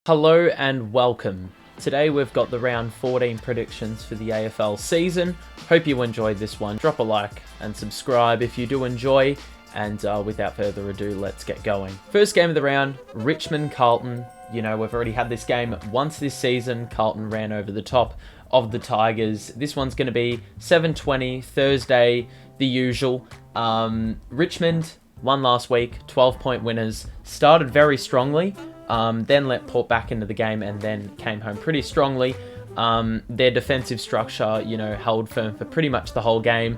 Hello and welcome. Today we've got the round 14 predictions for the AFL season. Hope you enjoyed this one. Drop a like and subscribe if you do enjoy. And without further ado, let's get going. First game of the round, Richmond-Carlton. You know, we've already had this game once this season. Carlton ran over the top of the Tigers. This one's going to be 7:20, Thursday, the usual. Richmond won last week, 12-point winners. Started very strongly. Then let Port back into the game and then came home pretty strongly. Their defensive structure, held firm for pretty much the whole game.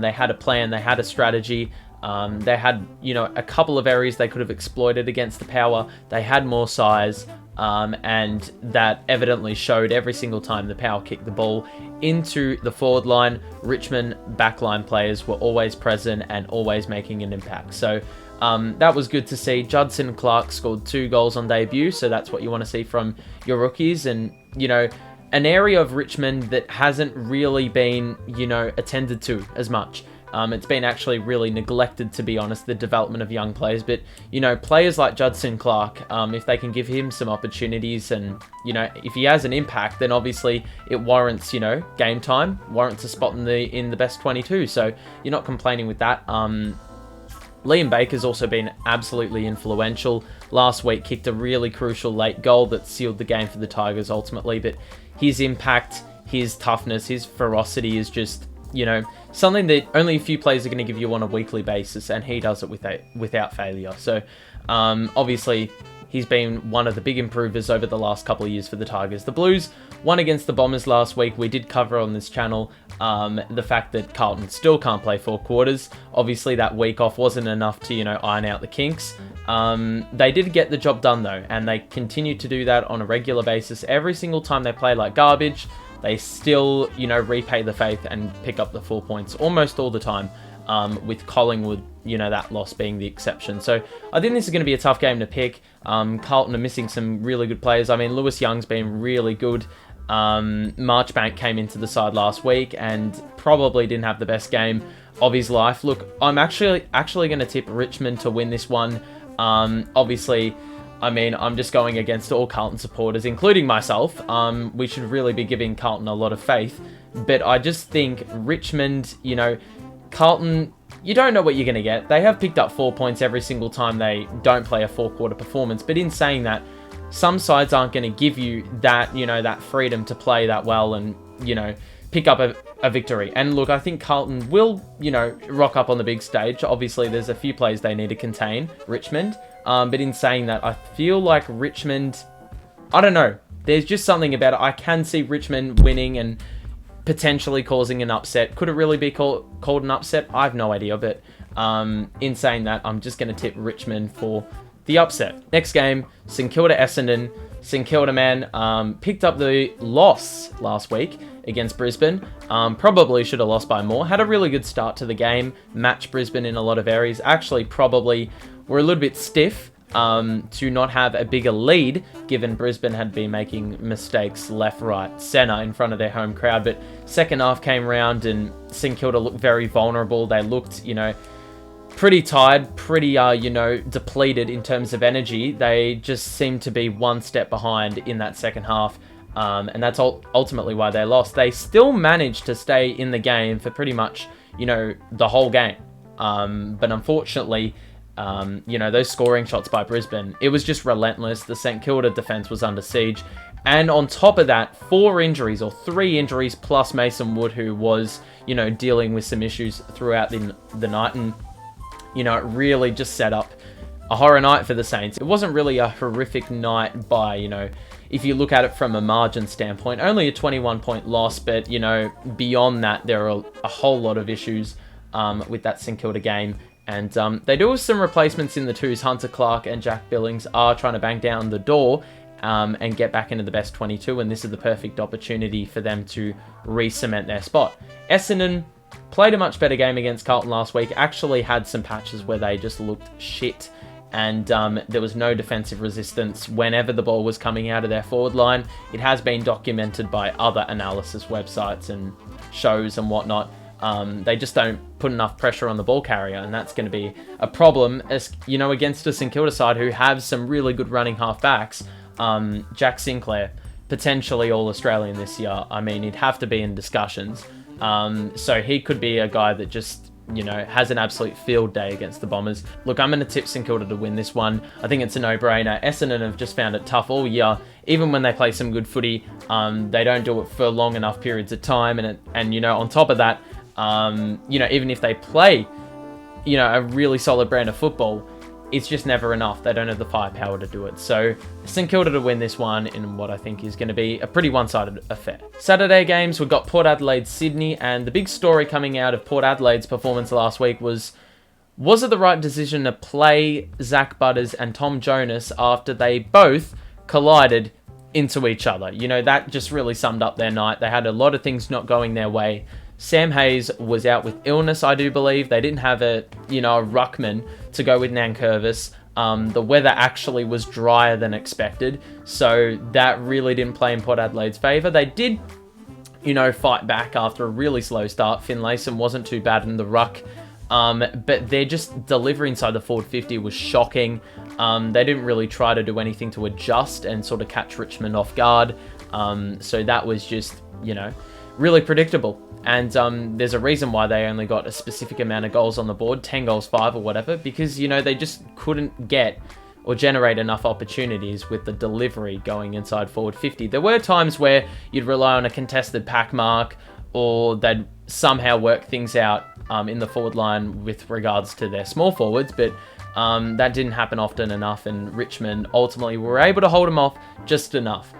They had a plan, they had a strategy. They had, a couple of areas they could have exploited against the power. They had more size, and that evidently showed every single time the power kicked the ball into the forward line. Richmond backline players were always present and always making an impact. So that was good to see. Judson Clark scored 2 goals on debut, so that's what you want to see from your rookies. And, an area of Richmond that hasn't really been, attended to as much. It's been actually really neglected, to be honest, the development of young players. But, players like Judson Clark, if they can give him some opportunities and, if he has an impact, then obviously it warrants, game time, warrants a spot in the best 22. So you're not complaining with that. Liam Baker's also been absolutely influential. Last week kicked a really crucial late goal that sealed the game for the Tigers ultimately, but his impact, his toughness, his ferocity is just, something that only a few players are going to give you on a weekly basis, and he does it without failure. So, obviously, he's been one of the big improvers over the last couple of years for the Tigers. The Blues won against the Bombers last week. We did cover on this channel the fact that Carlton still can't play 4 quarters. Obviously, that week off wasn't enough to, iron out the kinks. They did get the job done, though, and they continue to do that on a regular basis. Every single time they play like garbage, they still, repay the faith and pick up the 4 points almost all the time, with Collingwood, that loss being the exception. So I think this is going to be a tough game to pick. Carlton are missing some really good players. I mean, Lewis Young's been really good. Marchbank came into the side last week and probably didn't have the best game of his life. Look, I'm actually going to tip Richmond to win this one. Obviously, I'm just going against all Carlton supporters, including myself. We should really be giving Carlton a lot of faith. But I just think Richmond, Carlton, you don't know what you're going to get. They have picked up 4 points every single time they don't play a 4-quarter performance. But in saying that, some sides aren't going to give you that, that freedom to play that well and, pick up a victory. And look, I think Carlton will, rock up on the big stage. Obviously, there's a few plays they need to contain, Richmond. But in saying that, I feel like Richmond, I don't know. There's just something about it. I can see Richmond winning and potentially causing an upset. Could it really be called an upset? I have no idea. But in saying that, I'm just going to tip Richmond for the upset. Next game, St Kilda Essendon. St Kilda, man, picked up the loss last week against Brisbane. Probably should have lost by more. Had a really good start to the game. Matched Brisbane in a lot of areas. Actually, probably were a little bit stiff to not have a bigger lead, given Brisbane had been making mistakes left, right, centre in front of their home crowd. But second half came round and St Kilda looked very vulnerable. They looked, pretty tired, pretty, depleted in terms of energy. They just seemed to be one step behind in that second half. And that's ultimately why they lost. They still managed to stay in the game for pretty much, the whole game. But unfortunately, those scoring shots by Brisbane, it was just relentless. The St Kilda defense was under siege. And on top of that, 3 injuries plus Mason Wood, who was, dealing with some issues throughout the night. And, it really just set up a horror night for the Saints. It wasn't really a horrific night by, if you look at it from a margin standpoint, only a 21-point loss. But, beyond that, there are a whole lot of issues with that St Kilda game. And they do have some replacements in the twos. Hunter Clark and Jack Billings are trying to bang down the door and get back into the best 22. And this is the perfect opportunity for them to re-cement their spot. Essendon played a much better game against Carlton last week. Actually had some patches where they just looked shit. And there was no defensive resistance whenever the ball was coming out of their forward line. It has been documented by other analysis websites and shows and whatnot. They just don't put enough pressure on the ball carrier, and that's going to be a problem, as against a St Kilda side who have some really good running half backs. Jack Sinclair, potentially All-Australian this year. I mean, he'd have to be in discussions. So he could be a guy that just, has an absolute field day against the Bombers. Look, I'm going to tip St Kilda to win this one. I think it's a no-brainer. Essendon have just found it tough all year. Even when they play some good footy, they don't do it for long enough periods of time. And on top of that, even if they play, a really solid brand of football, it's just never enough. They don't have the firepower to do it. So St Kilda to win this one in what I think is going to be a pretty one-sided affair. Saturday games, we've got Port Adelaide, Sydney, and the big story coming out of Port Adelaide's performance last week was it the right decision to play Zach Butters and Tom Jonas after they both collided into each other? That just really summed up their night. They had a lot of things not going their way. Sam Hayes was out with illness, I do believe. They didn't have a ruckman to go with Nankervis. The weather actually was drier than expected, so that really didn't play in Port Adelaide's favour. They did, fight back after a really slow start. Finlayson wasn't too bad in the ruck, but their just delivery inside the forward 50 was shocking. They didn't really try to do anything to adjust and sort of catch Richmond off guard. So that was just, really predictable. And there's a reason why they only got a specific amount of goals on the board, 10 goals, 5 or whatever, because, they just couldn't get or generate enough opportunities with the delivery going inside forward 50. There were times where you'd rely on a contested pack mark, or they'd somehow work things out in the forward line with regards to their small forwards, but that didn't happen often enough, and Richmond ultimately were able to hold them off just enough.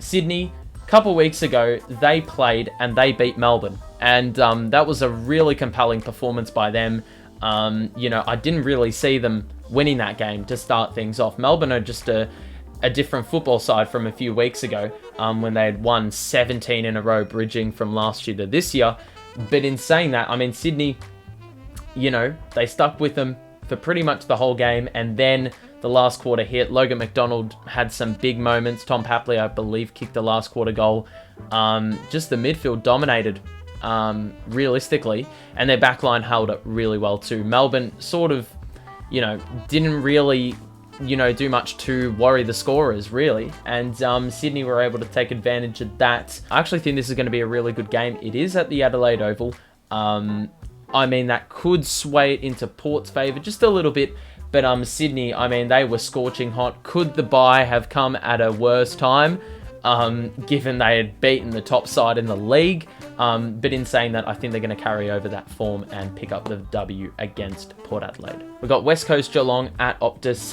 Sydney, couple weeks ago, they played and they beat Melbourne, and that was a really compelling performance by them. I didn't really see them winning that game to start things off. Melbourne are just a different football side from a few weeks ago, when they had won 17 in a row, bridging from last year to this year. But in saying that, I mean, Sydney, they stuck with them for pretty much the whole game, and then the last quarter hit. Logan McDonald had some big moments. Tom Papley, I believe, kicked the last quarter goal. Just the midfield dominated, realistically, and their backline held up really well too. Melbourne sort of, didn't really, do much to worry the scorers, really. And Sydney were able to take advantage of that. I actually think this is going to be a really good game. It is at the Adelaide Oval. That could sway it into Port's favour just a little bit. But Sydney, they were scorching hot. Could the bye have come at a worse time, given they had beaten the top side in the league? But in saying that, I think they're going to carry over that form and pick up the W against Port Adelaide. We've got West Coast Geelong at Optus.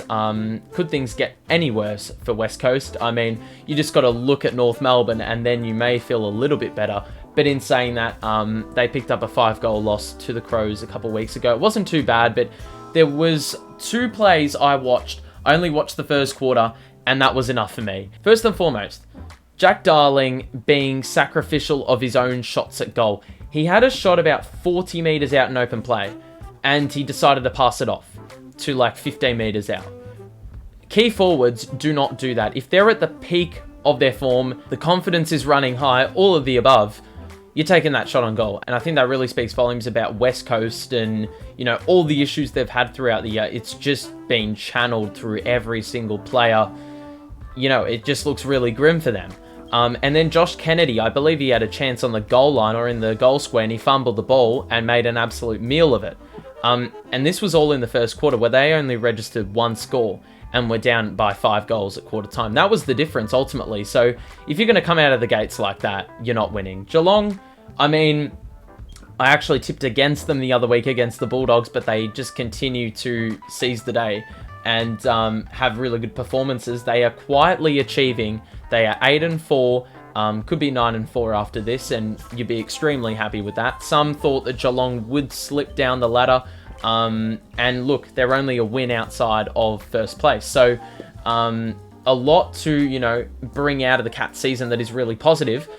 Could things get any worse for West Coast? You just got to look at North Melbourne and then you may feel a little bit better. But in saying that, they picked up a 5-goal loss to the Crows a couple weeks ago. It wasn't too bad, but there was 2 plays I watched. I only watched the first quarter, and that was enough for me. First and foremost, Jack Darling being sacrificial of his own shots at goal. He had a shot about 40 metres out in open play, and he decided to pass it off to like 15 metres out. Key forwards do not do that. If they're at the peak of their form, the confidence is running high, all of the above, you're taking that shot on goal. And I think that really speaks volumes about West Coast and, all the issues they've had throughout the year. It's just been channeled through every single player. It just looks really grim for them. And then Josh Kennedy, I believe he had a chance on the goal line or in the goal square, and he fumbled the ball and made an absolute meal of it. And this was all in the first quarter, where they only registered 1 score and were down by 5 goals at quarter time. That was the difference ultimately. So if you're going to come out of the gates like that, you're not winning. Geelong, I actually tipped against them the other week against the Bulldogs, but they just continue to seize the day and have really good performances. They are quietly achieving. They are 8-4, could be 9-4 after this, and you'd be extremely happy with that. Some thought that Geelong would slip down the ladder, and look, they're only a win outside of first place. So a lot to, bring out of the Cats season that is really positive.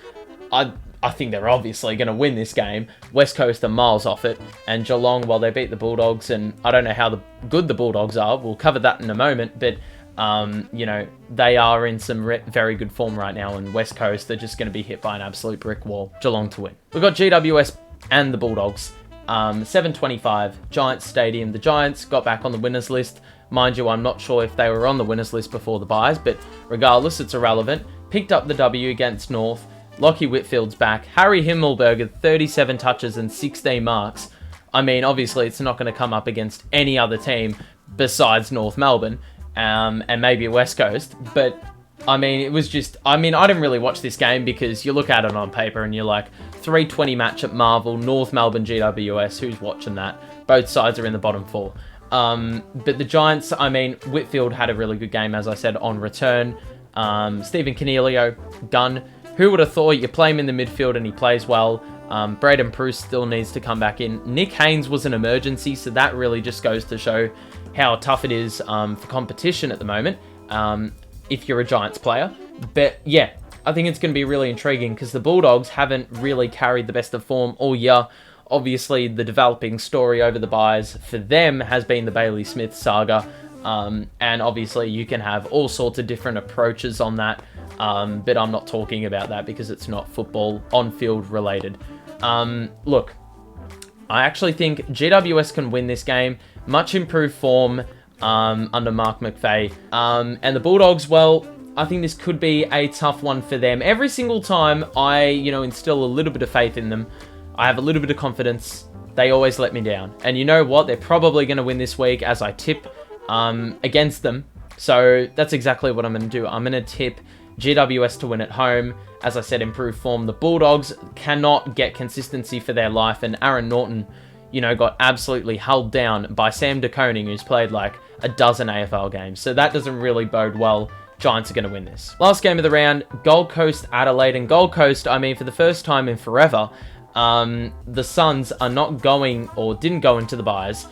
I think they're obviously going to win this game. West Coast are miles off it. And Geelong, while they beat the Bulldogs, and I don't know how good the Bulldogs are, we'll cover that in a moment, but, they are in some very good form right now, and West Coast, they're just going to be hit by an absolute brick wall. Geelong to win. We've got GWS and the Bulldogs. 7:25, Giants Stadium. The Giants got back on the winners list. Mind you, I'm not sure if they were on the winners list before the buys, but regardless, it's irrelevant. Picked up the W against North. Lockie Whitfield's back. Harry Himmelberger, 37 touches and 16 marks. I mean, obviously, it's not going to come up against any other team besides North Melbourne and maybe West Coast. But, I mean, it was just... I mean, I didn't really watch this game because you look at it on paper and you're like, 3:20 match at Marvel, North Melbourne GWS, who's watching that? Both sides are in the bottom four. But the Giants, I mean, Whitfield had a really good game, as I said, on return. Stephen Cornelio, gun. Who would have thought? You play him in the midfield and he plays well. Braden Bruce still needs to come back in. Nick Haynes was an emergency, so that really just goes to show how tough it is for competition at the moment if you're a Giants player. But yeah, I think it's going to be really intriguing because the Bulldogs haven't really carried the best of form all year. Obviously, the developing story over the buys for them has been the Bailey Smith saga. And obviously, you can have all sorts of different approaches on that. But I'm not talking about that because it's not football on-field related. Look, I actually think GWS can win this game. Much improved form under Mark McVeigh. And the Bulldogs, well, I think this could be a tough one for them. Every single time I, instill a little bit of faith in them, I have a little bit of confidence, they always let me down. And you know what? They're probably going to win this week as I tip against them. So that's exactly what I'm going to do. I'm going to tip GWS to win at home. As I said, improved form. The Bulldogs cannot get consistency for their life. And Aaron Norton, got absolutely held down by Sam De Koning, who's played like a dozen AFL games. So that doesn't really bode well. Giants are going to win this. Last game of the round, Gold Coast, Adelaide. And Gold Coast, I mean, for the first time in forever, the Suns are not going or didn't go into the buys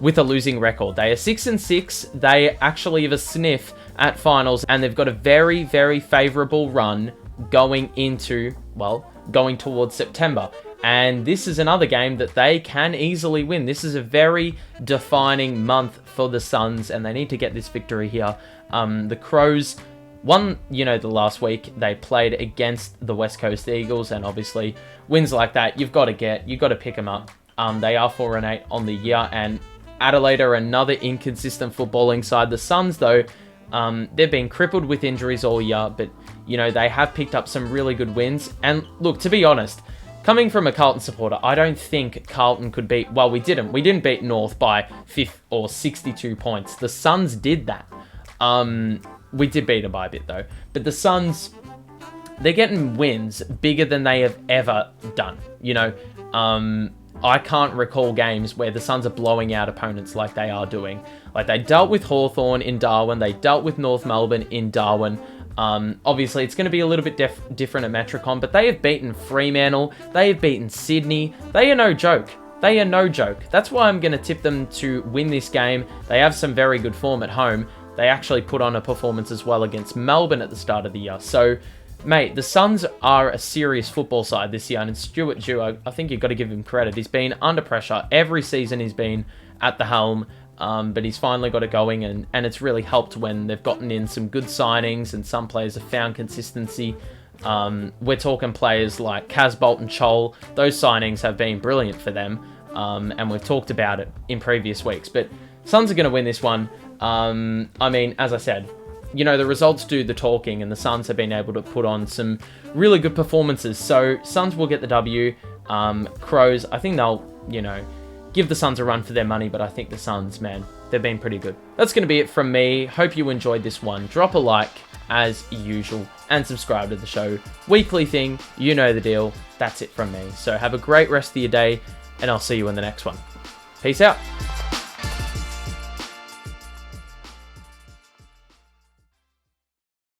with a losing record. They are 6-6. They actually have a sniff at finals, and they've got a very, very favourable run going towards September. And this is another game that they can easily win. This is a very defining month for the Suns, and they need to get this victory here. The Crows won, the last week they played against the West Coast Eagles, and obviously wins like that, you've got to pick them up. They are 4-8 on the year, and Adelaide are another inconsistent footballing side. The Suns, though, they've been crippled with injuries all year, but, they have picked up some really good wins. And look, to be honest, coming from a Carlton supporter, I don't think Carlton could beat... Well, we didn't. We didn't beat North by 62 points. The Suns did that. We did beat them by a bit, though. But the Suns, they're getting wins bigger than they have ever done. I can't recall games where the Suns are blowing out opponents like they are doing. Like, they dealt with Hawthorn in Darwin. They dealt with North Melbourne in Darwin. Obviously, it's going to be a little bit different at Metricon, but they have beaten Fremantle. They have beaten Sydney. They are no joke. They are no joke. That's why I'm going to tip them to win this game. They have some very good form at home. They actually put on a performance as well against Melbourne at the start of the year. So, mate, the Suns are a serious football side this year, and Stuart Dew, I think you've got to give him credit. He's been under pressure. Every season he's been at the helm, but he's finally got it going, and it's really helped when they've gotten in some good signings and some players have found consistency. We're talking players like Casbolt and Chol. Those signings have been brilliant for them, and we've talked about it in previous weeks. But Suns are going to win this one. I mean, as I said, the results do the talking, and the Suns have been able to put on some really good performances. So Suns will get the W. Crows, I think they'll, give the Suns a run for their money, but I think the Suns, man, they've been pretty good. That's going to be it from me. Hope you enjoyed this one. Drop a like as usual and subscribe to the show. Weekly thing, you know the deal. That's it from me. So have a great rest of your day, and I'll see you in the next one. Peace out.